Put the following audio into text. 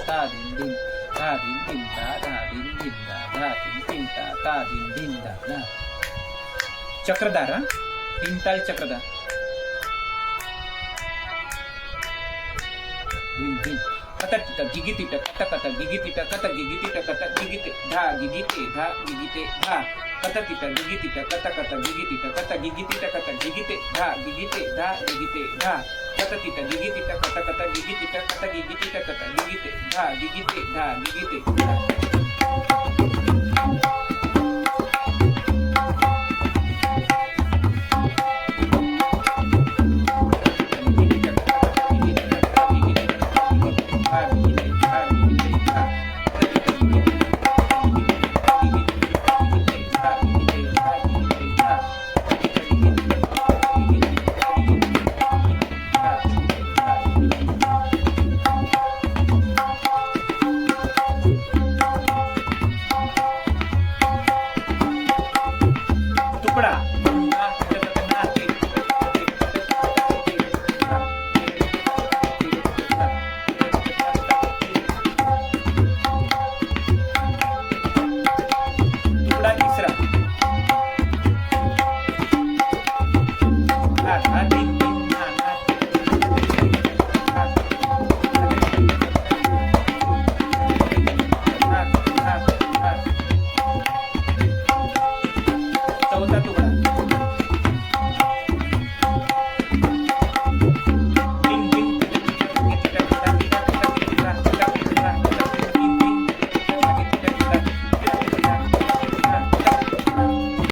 ता धिन धिन धा धिन धिन धा धा धिन धिन धा धा धिन धिन ता धिन धिन धा धा. चक्रधार हा, तीन ताल चक्रधार. धिन धिन कता तिता गिगितिटा कता कता गिगितिटा कता गिगितिटा कता गिगिते धा गिगिते धा कता तिता गिगितिटा कता कता गिगितिटा कता गिगितिटा कता गिगिते धा गिगिते धा कता तिता गिगितिटा कता कता गिगितिटा कता गिगितिटा कता गिगिते धा गिगिते धा. तुकडा